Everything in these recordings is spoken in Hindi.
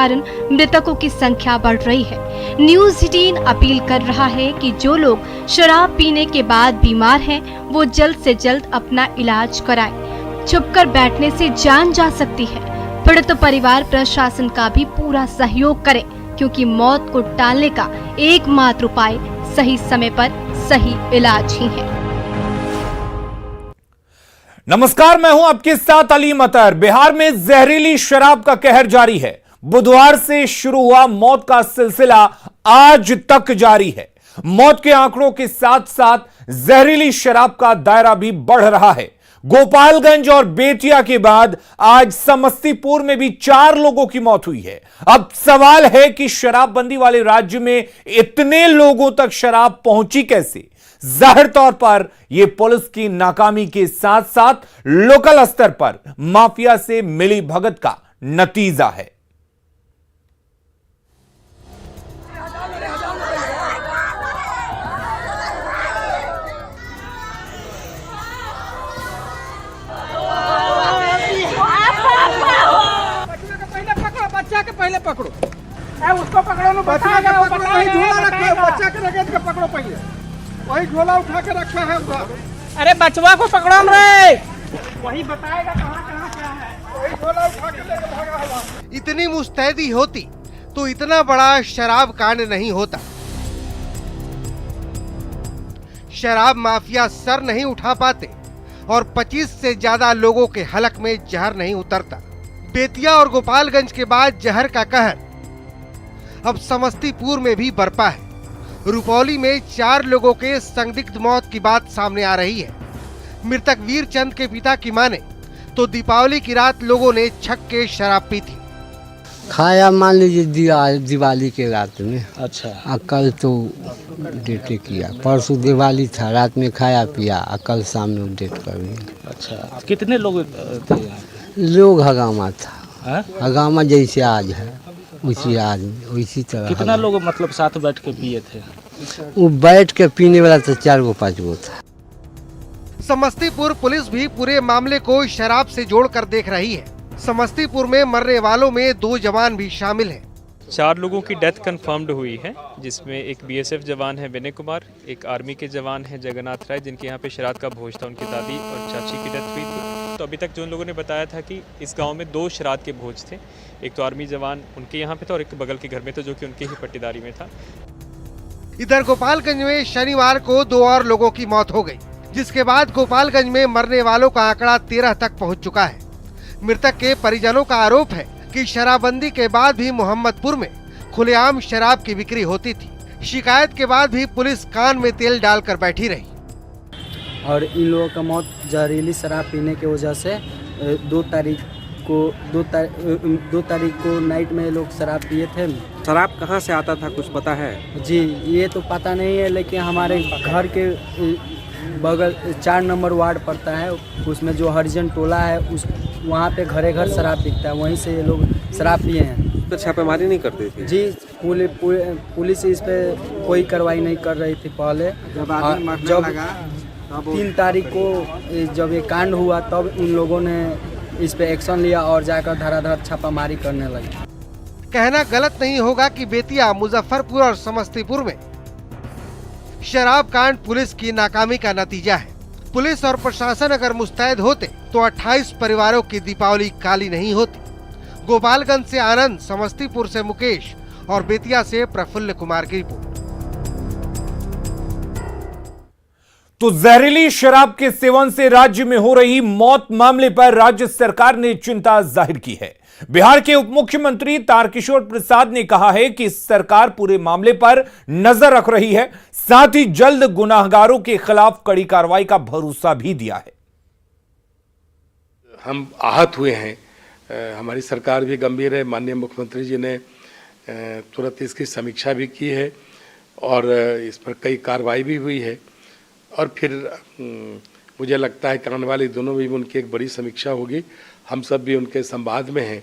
कारण मृतकों की संख्या बढ़ रही है। न्यूज़ 18 अपील कर रहा है कि जो लोग शराब पीने के बाद बीमार हैं, वो जल्द से जल्द अपना इलाज कराएं। छुपकर बैठने से जान जा सकती है। पीड़ित परिवार प्रशासन का भी पूरा सहयोग करे, क्योंकि मौत को टालने का एकमात्र उपाय सही समय पर सही इलाज ही है। नमस्कार, मैं हूं आपके साथ अली मतर। बिहार में जहरीली शराब का कहर जारी है। बुधवार से शुरू हुआ मौत का सिलसिला आज तक जारी है। मौत के आंकड़ों के साथ साथ जहरीली शराब का दायरा भी बढ़ रहा है। गोपालगंज और बेतिया के बाद आज समस्तीपुर में भी 4 लोगों की मौत हुई है। अब सवाल है कि शराबबंदी वाले राज्य में इतने लोगों तक शराब पहुंची कैसे? जाहिर तौर पर यह पुलिस की नाकामी के साथ साथ लोकल स्तर पर माफिया से मिली भगत का नतीजा है। बच्चा के पहले पकड़ो, उसको पकड़ो, बच्चा के पकड़ो, वही झोला रखो, बच्चा के रगेट के पकड़ो, पहले वही झोला उठा के रखा है उधर। अरे बचवा को पकड़ो रे, वही बताएगा कहाँ क्या है, वही झोला उठा के लेके भागा हुआ। इतनी मुस्तैदी होती तो इतना बड़ा शराब कांड नहीं होता। शराब माफिया सर नहीं उठा पाते और 25 से ज्यादा लोगों के हलक में जहर नहीं उतरता। बेतिया और गोपालगंज के बाद जहर का कहर अब समस्तीपुर में भी बरपा है। रुपौली में 4 लोगों के संदिग्ध मौत की बात सामने आ रही है। मृतक वीर चंद के पिता की माने तो दीपावली की रात लोगों ने छक के शराब पी थी। खाया मान लीजिए दिवाली के रात में। अच्छा। कल तो डेट किया, परसों दिवाली था, रात में खाया पिया, कल शाम में डेट कर दिया। अच्छा, कितने लोग थे यहाँ? लोग हगामा था। हाँ? हगामा जैसे आज है उसी आदमी उसी तरह। कितना लोग मतलब साथ बैठ के पिए थे? वो बैठ के पीने वाला तो 4-5 गो था। समस्तीपुर पुलिस भी पूरे मामले को शराब से जोड़कर देख रही है। समस्तीपुर में मरने वालों में 2 जवान भी शामिल हैं। 4 लोगों की डेथ कंफर्म्ड हुई है, जिसमें एक बीएसएफ जवान है विनय कुमार, एक आर्मी के जवान है जगन्नाथ राय, जिनके यहाँ पे श्राद्ध का भोज था, उनकी दादी और चाची की डेथ हुई थी। तो अभी तक जो उन लोगों ने बताया था कि इस गांव में 2 श्राद्ध के भोज थे। एक तो आर्मी जवान उनके यहाँ पे था और एक बगल के घर में था, जो कि उनके ही पट्टीदारी में था। इधर गोपालगंज में शनिवार को 2 और लोगों की मौत हो गई, जिसके बाद गोपालगंज में मरने वालों का आंकड़ा 13 तक पहुँच चुका है। मृतक के परिजनों का आरोप है कि शराबबंदी के बाद भी मोहम्मदपुर में खुलेआम शराब की बिक्री होती थी। शिकायत के बाद भी पुलिस कान में तेल डालकर बैठी रही। और इन लोगों का मौत जहरीली शराब पीने की वजह से 2 तारीख को नाइट में लोग शराब पिए थे। शराब कहाँ से आता था कुछ पता है? जी ये तो पता नहीं है, लेकिन हमारे घर के बगल 4 नंबर वार्ड पड़ता है, उसमें जो हरिजन टोला है उस वहाँ पे घरे घर शराब बिकता है, वहीं से ये लोग शराब पिए हैं। तो छापेमारी नहीं करते थे? जी पुलिस इस पे कोई कार्रवाई नहीं कर रही थी पहले। जब 3 तारीख को जब ये कांड हुआ तब इन लोगों ने इस पे एक्शन लिया और जाकर धड़ाधड़ छापामारी करने लगे। कहना गलत नहीं होगा कि बेतिया, मुजफ्फरपुर और समस्तीपुर में शराब कांड पुलिस की नाकामी का नतीजा है। पुलिस और प्रशासन अगर मुस्तैद होते तो 28 परिवारों की दीपावली काली नहीं होती। गोपालगंज से आनंद, समस्तीपुर से मुकेश और बेतिया से प्रफुल्ल कुमार की रिपोर्ट। तो जहरीली शराब के सेवन से राज्य में हो रही मौत मामले पर राज्य सरकार ने चिंता जाहिर की है। बिहार के उप मुख्यमंत्री तारकिशोर प्रसाद ने कहा है कि सरकार पूरे मामले पर नजर रख रही है, साथ ही जल्द गुनाहगारों के खिलाफ कड़ी कार्रवाई का भरोसा भी दिया है। हम आहत हुए हैं, हमारी सरकार भी गंभीर है। माननीय मुख्यमंत्री जी ने तुरंत इसकी समीक्षा भी की है और इस पर कई कार्रवाई भी हुई है। और फिर मुझे लगता है कि आने वाले दिनों में भी उनकी एक बड़ी समीक्षा होगी। हम सब भी उनके संवाद में हैं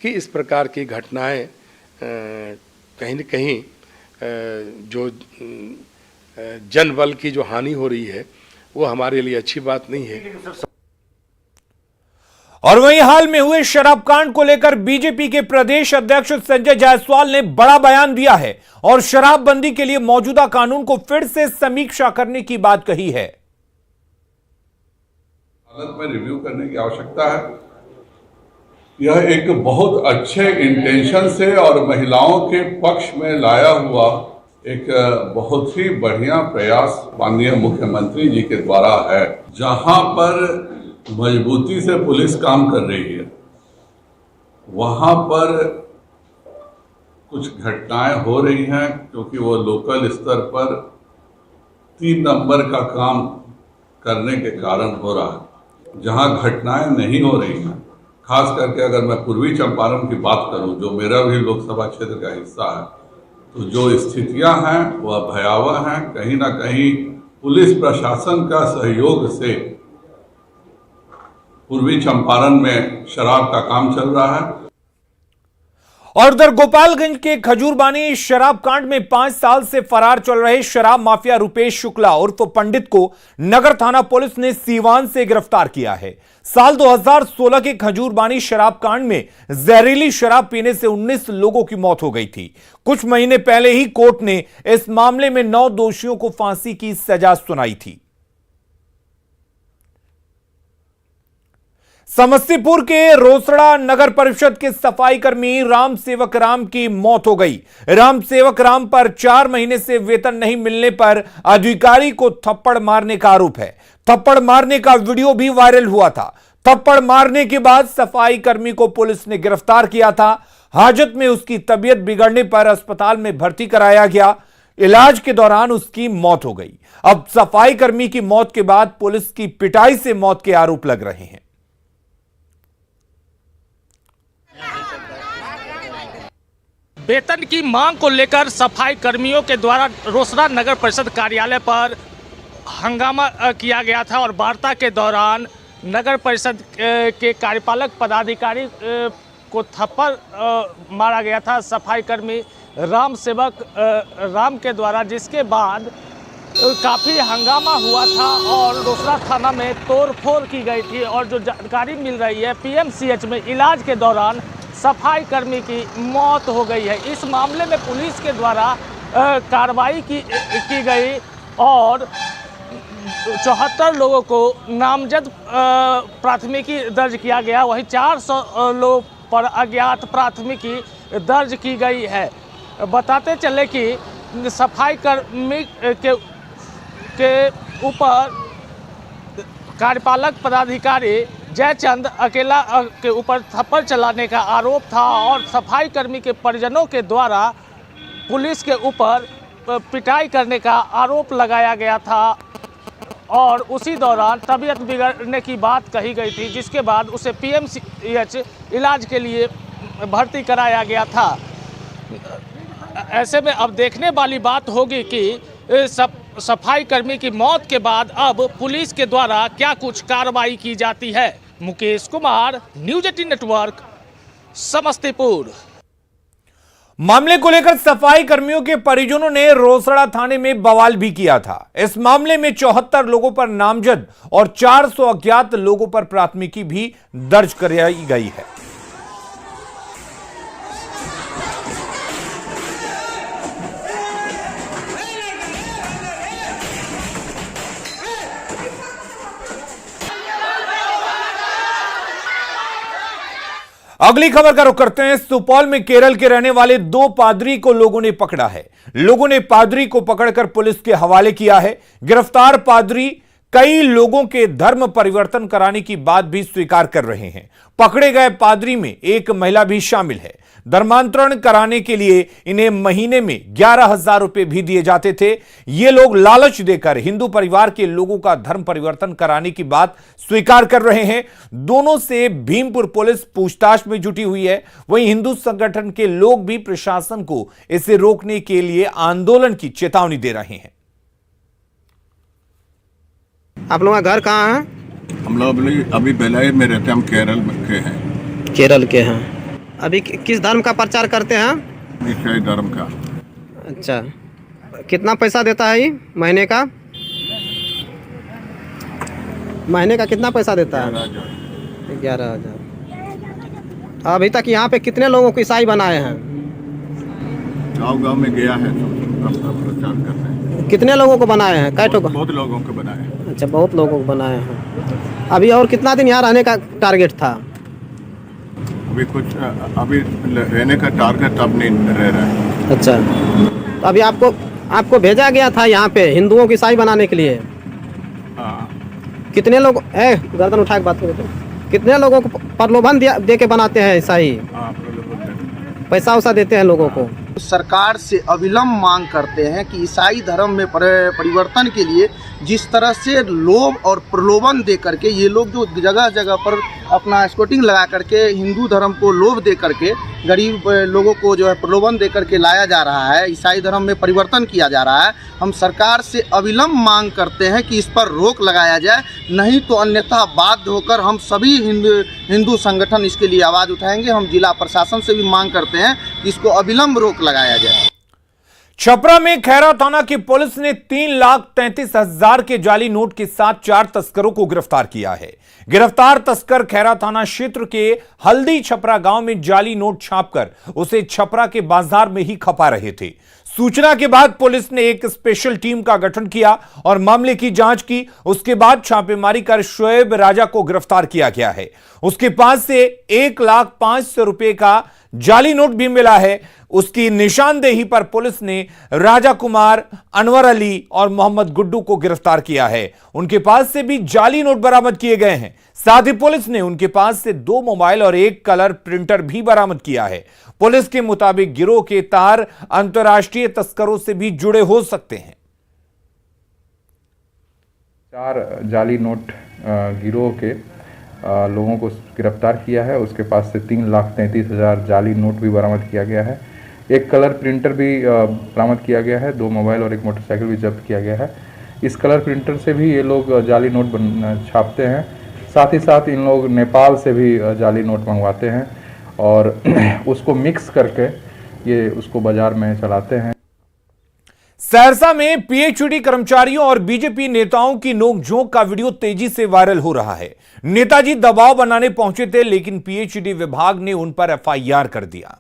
कि इस प्रकार की घटनाएं कहीं न कहीं जो जनबल की जो हानि हो रही है वो हमारे लिए अच्छी बात नहीं है। और वहीं हाल में हुए शराब कांड को लेकर बीजेपी के प्रदेश अध्यक्ष संजय जायसवाल ने बड़ा बयान दिया है और शराबबंदी के लिए मौजूदा कानून को फिर से समीक्षा करने की बात कही है। हालत में रिव्यू करने की आवश्यकता है। यह एक बहुत अच्छे इंटेंशन से और महिलाओं के पक्ष में लाया हुआ एक बहुत ही बढ़िया प्रयास माननीय मुख्यमंत्री जी के द्वारा है। जहां पर मजबूती से पुलिस काम कर रही है, वहां पर कुछ घटनाएं हो रही हैं क्योंकि वो लोकल स्तर पर 3 नंबर का काम करने के कारण हो रहा है। जहां घटनाएं नहीं हो रही हैं, खास करके अगर मैं पूर्वी चंपारण की बात करूं, जो मेरा भी लोकसभा क्षेत्र का हिस्सा है, तो जो स्थितियां हैं वह भयावह हैं। कहीं ना कहीं पुलिस प्रशासन का सहयोग से पूर्वी चंपारण में शराब का काम चल रहा है। और उधर गोपालगंज के खजूरबानी शराब कांड में 5 साल से फरार चल रहे शराब माफिया रुपेश शुक्ला उर्फ पंडित को नगर थाना पुलिस ने सीवान से गिरफ्तार किया है। साल 2016 के खजूरबानी शराब कांड में जहरीली शराब पीने से 19 लोगों की मौत हो गई थी। कुछ महीने पहले ही कोर्ट ने इस मामले में 9 दोषियों को फांसी की सजा सुनाई थी। समस्तीपुर के रोसड़ा नगर परिषद के सफाई कर्मी राम सेवक राम की मौत हो गई। राम सेवक राम पर 4 महीने से वेतन नहीं मिलने पर अधिकारी को थप्पड़ मारने का आरोप है। थप्पड़ मारने का वीडियो भी वायरल हुआ था। थप्पड़ मारने के बाद सफाई कर्मी को पुलिस ने गिरफ्तार किया था। हाजत में उसकी तबीयत बिगड़ने पर अस्पताल में भर्ती कराया गया। इलाज के दौरान उसकी मौत हो गई। अब सफाई कर्मी की मौत के बाद पुलिस की पिटाई से मौत के आरोप लग रहे हैं। वेतन की मांग को लेकर सफाई कर्मियों के द्वारा रोसड़ा नगर परिषद कार्यालय पर हंगामा किया गया था और वार्ता के दौरान नगर परिषद के कार्यपालक पदाधिकारी को थप्पड़ मारा गया था सफाई कर्मी राम सेवक राम के द्वारा, जिसके बाद काफ़ी हंगामा हुआ था और रोसड़ा थाना में तोड़फोड़ की गई थी। और जो जानकारी मिल रही है, पीएमसीएच में इलाज के दौरान सफाई कर्मी की मौत हो गई है। इस मामले में पुलिस के द्वारा कार्रवाई की गई और 74 लोगों को नामजद प्राथमिकी दर्ज किया गया। वहीं 400 लोगों पर अज्ञात प्राथमिकी दर्ज की गई है। बताते चले कि सफाई कर्मी के ऊपर कार्यपालक पदाधिकारी जयचंद अकेला के ऊपर थप्पड़ चलाने का आरोप था और सफाई कर्मी के परिजनों के द्वारा पुलिस के ऊपर पिटाई करने का आरोप लगाया गया था और उसी दौरान तबीयत बिगड़ने की बात कही गई थी, जिसके बाद उसे पीएमसीएच इलाज के लिए भर्ती कराया गया था। ऐसे में अब देखने वाली बात होगी कि सफाई कर्मी की मौत के बाद अब पुलिस के द्वारा क्या कुछ कार्रवाई की जाती है। Mukesh Kumar, news 18 network, Samastipur. मामले को लेकर सफाई कर्मियों के परिजनों ने रोसड़ा थाने में बवाल भी किया था। इस मामले में 74 लोगों पर नामजद और 400 अज्ञात लोगों पर प्राथमिकी भी दर्ज कराई गई है। अगली खबर का रुख करते हैं। सुपौल में केरल के रहने वाले 2 पादरी को लोगों ने पकड़ा है। लोगों ने पादरी को पकड़कर पुलिस के हवाले किया है। गिरफ्तार पादरी कई लोगों के धर्म परिवर्तन कराने की बात भी स्वीकार कर रहे हैं। पकड़े गए पादरी में एक महिला भी शामिल है। धर्मांतरण कराने के लिए इन्हें महीने में 11,000 रुपए भी दिए जाते थे। ये लोग लालच देकर हिंदू परिवार के लोगों का धर्म परिवर्तन कराने की बात स्वीकार कर रहे हैं। दोनों से भीमपुर पुलिस पूछताछ में जुटी हुई है। वहीं हिंदू संगठन के लोग भी प्रशासन को इसे रोकने के लिए आंदोलन की चेतावनी दे रहे हैं। आप लोगों का घर कहाँ है? हम लोग अभी बेलाई में रहते हैं। हम केरल के हैं। केरल के हैं। अभी किस धर्म का प्रचार करते हैं? ईसाई धर्म का। अच्छा, कितना पैसा देता है ये महीने का? महीने का कितना पैसा देता है? 11,000। अभी तक यहाँ पे कितने लोगों को ईसाई बनाए हैं? गांव-गांव में गया है तो प्रचार कर रहे हैं। कितने लोगों को बनाए हैं? कै ठो? बहुत लोगों को बनाए हैं। अच्छा, बहुत लोगों को बनाए हैं। अभी और कितना दिन यहाँ रहने का टारगेट था? अभी रहने का टारगेट अब नहीं रह रहा है। अच्छा, तो अभी आपको भेजा गया था यहाँ पे हिंदुओं को ईसाई बनाने के लिए? हाँ। कितने लोग गर्दन उठा के बात करो तो कितने लोगों को प्रलोभन दे के बनाते हैं ईसाई? पैसा वैसा देते हैं लोगों को? सरकार से अविलंब मांग करते हैं कि ईसाई धर्म में परिवर्तन के लिए जिस तरह से लोभ और प्रलोभन दे करके ये लोग जो जगह जगह पर अपना स्कोटिंग लगा करके हिंदू धर्म को लोभ दे करके गरीब लोगों को जो है प्रलोभन दे करके लाया जा रहा है, ईसाई धर्म में परिवर्तन किया जा रहा है। हम सरकार से अविलंब मांग करते हैं कि इस पर रोक लगाया जाए, नहीं तो अन्यथा बाध्य होकर हम सभी हिंदू संगठन इसके लिए आवाज़ उठाएंगे। हम जिला प्रशासन से भी मांग करते हैं कि इसको अविलंब रोक लगाया जाए। छपरा में खैरा थाना की पुलिस ने 3,33,000 के जाली नोट के साथ 4 तस्करों को गिरफ्तार किया है। गिरफ्तार तस्कर खैरा थाना क्षेत्र के हल्दी छपरा गांव में जाली नोट छापकर उसे छपरा के बाजार में ही खपा रहे थे। सूचना के बाद पुलिस ने एक स्पेशल टीम का गठन किया और मामले की जांच की। उसके बाद छापेमारी कर शोएब राजा को गिरफ्तार किया गया है। उसके पास से 1,05,000 रुपए का जाली नोट भी मिला है। उसकी निशानदेही पर पुलिस ने राजा कुमार, अनवर अली और मोहम्मद गुड्डू को गिरफ्तार किया है। उनके पास से भी जाली नोट बरामद किए गए हैं। साथ ही पुलिस ने उनके पास से 2 मोबाइल और 1 कलर प्रिंटर भी बरामद किया है। पुलिस के मुताबिक गिरोह के तार अंतर्राष्ट्रीय तस्करों से भी जुड़े हो सकते हैं। 4 जाली नोट गिरोह के लोगों को गिरफ्तार किया है। उसके पास से 3,33,000 जाली नोट भी बरामद किया गया है। 1 कलर प्रिंटर भी बरामद किया गया है। 2 मोबाइल और 1 मोटरसाइकिल भी जब्त किया गया है। इस कलर प्रिंटर से भी ये लोग जाली नोट छापते हैं। साथ ही साथ इन लोग नेपाल से भी जाली नोट मंगवाते हैं और उसको मिक्स करके ये उसको बाजार में चलाते हैं। सहरसा में पीएचईडी कर्मचारियों और बीजेपी नेताओं की नोकझोंक का वीडियो तेजी से वायरल हो रहा है। नेताजी दबाव बनाने पहुंचे थे, लेकिन पीएचईडी विभाग ने उन पर एफआईआर कर दिया।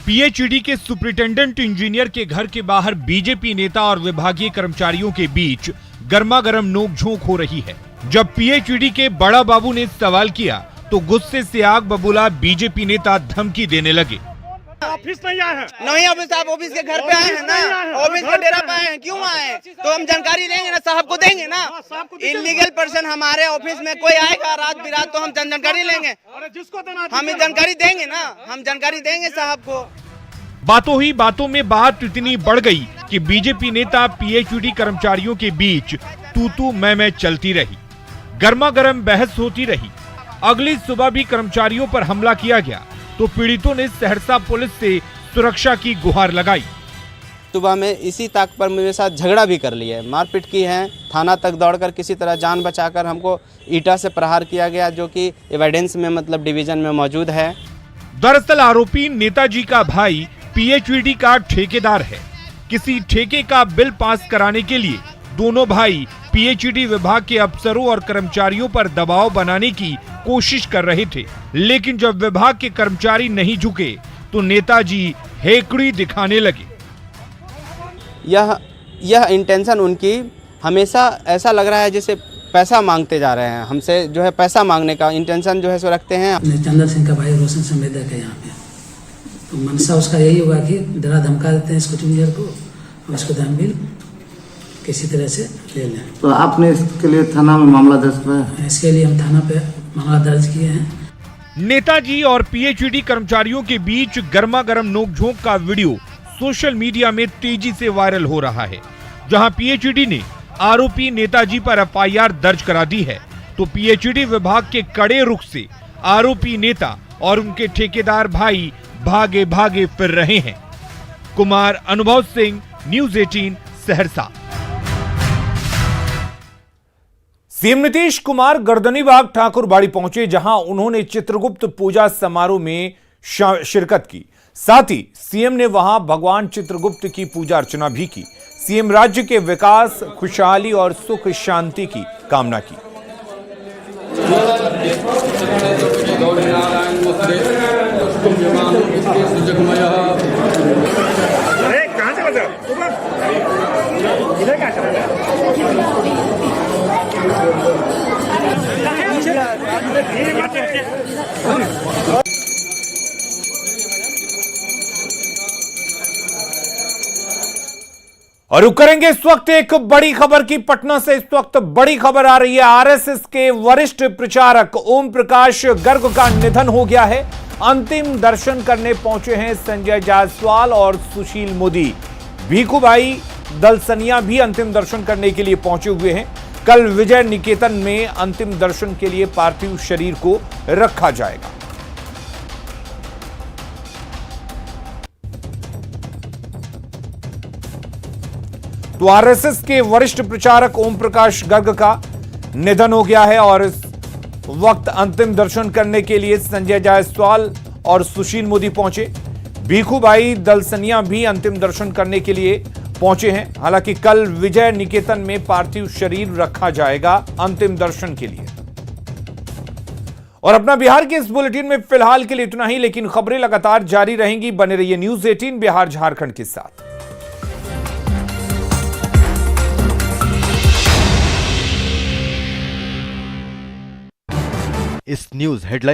पीएचईडी के सुपरिटेंडेंट इंजीनियर के घर के बाहर बीजेपी नेता और विभागीय कर्मचारियों के बीच गर्मागर्म नोकझोंक हो रही है। जब पीएचईडी के बड़ा बाबू ने सवाल किया तो गुस्से से आग बबूला बीजेपी नेता धमकी देने लगे। ऑफिस नहीं आए हैं। नहीं ऑफिस, आप ऑफिस के घर पे आए हैं ना, ऑफिस के डेरा पे आए हैं। क्यों आए? तो हम जानकारी देंगे ना, साहब को देंगे ना। इलीगल पर्सन हमारे ऑफिस में कोई आएगा रात बिरात तो हम जानकारी लेंगे। हम जानकारी देंगे ना, हम जानकारी देंगे साहब को। बातों ही बातों में बात इतनी बढ़ गई कि बीजेपी नेता पीएचईडी कर्मचारियों के बीच तू मैं चलती रही। गर्मागर्म बहस होती रही। अगली सुबह भी कर्मचारियों पर हमला किया गया तो पीड़ितों ने सहरसा पुलिस से सुरक्षा की गुहार लगाई। सुबह में इसी ताक पर मेरे साथ झगड़ा भी कर लिया है, मारपीट की है। थाना तक दौड़कर किसी तरह जान बचाकर हमको ईटा से प्रहार किया गया, जो कि एविडेंस में मतलब डिवीजन में मौजूद है। दरअसल आरोपी नेताजी का भाई पीएचईडी का ठेकेदार है। किसी ठेके का बिल पास कराने के लिए दोनों भाई पीएचईडी विभाग के अफसरों और कर्मचारियों पर दबाव बनाने की कोशिश कर रहे थे, लेकिन जब विभाग के कर्मचारी नहीं झुके तो नेताजी हेकड़ी दिखाने लगे। यह इंटेंशन उनकी हमेशा ऐसा लग रहा है जैसे पैसा मांगते जा रहे हैं हमसे, जो है पैसा मांगने का इंटेंशन जो है सो रखते हैं। चंदर सिंह का भाई रोशन संवेदक है यहाँ पे, तो मनसा उसका यही होगा कि डरा धमका देते हैं इसको टीम को और इसको दामबिल किसी तरह से ले लें। तो आपने इसके लिए थाना में मामला दर्ज किया? इसके लिए हम थाना पे मामला दर्ज किए हैं। नेताजी और पीएचईडी कर्मचारियों के बीच गर्मागर्म नोकझोंक का वीडियो सोशल मीडिया में तेजी से वायरल हो रहा है। जहां पीएचईडी ने आरोपी नेताजी पर एफआईआर दर्ज करा दी है, तो पीएचईडी विभाग के कड़े रुख से आरोपी नेता और उनके ठेकेदार भाई भागे भागे फिर रहे हैं। कुमार अनुभव सिंह, न्यूज़ 18 सहरसा। सीएम नीतीश कुमार गर्दनीबाग ठाकुरबाड़ी पहुंचे, जहां उन्होंने चित्रगुप्त पूजा समारोह में शिरकत की। साथ ही सीएम ने वहां भगवान चित्रगुप्त की पूजा अर्चना भी की। सीएम राज्य के विकास, खुशहाली और सुख शांति की कामना की। और रुक करेंगे इस वक्त एक बड़ी खबर की। पटना से इस वक्त बड़ी खबर आ रही है। आरएसएस के वरिष्ठ प्रचारक ओम प्रकाश गर्ग का निधन हो गया है। अंतिम दर्शन करने पहुंचे हैं संजय जायसवाल और सुशील मोदी। भीखूभाई दलसनिया भी अंतिम दर्शन करने के लिए पहुंचे हुए हैं। कल विजय निकेतन में अंतिम दर्शन के लिए पार्थिव शरीर को रखा जाएगा। तो आरएसएस के वरिष्ठ प्रचारक ओम प्रकाश गर्ग का निधन हो गया है और इस वक्त अंतिम दर्शन करने के लिए संजय जायसवाल और सुशील मोदी पहुंचे। भीखूभाई दलसनिया भी अंतिम दर्शन करने के लिए पहुंचे हैं। हालांकि कल विजय निकेतन में पार्थिव शरीर रखा जाएगा अंतिम दर्शन के लिए। और अपना बिहार के इस बुलेटिन में फिलहाल के लिए इतना ही, लेकिन खबरें लगातार जारी रहेंगी। बने रहिए न्यूज़ 18 बिहार झारखंड के साथ। इस न्यूज़ हेडलाइन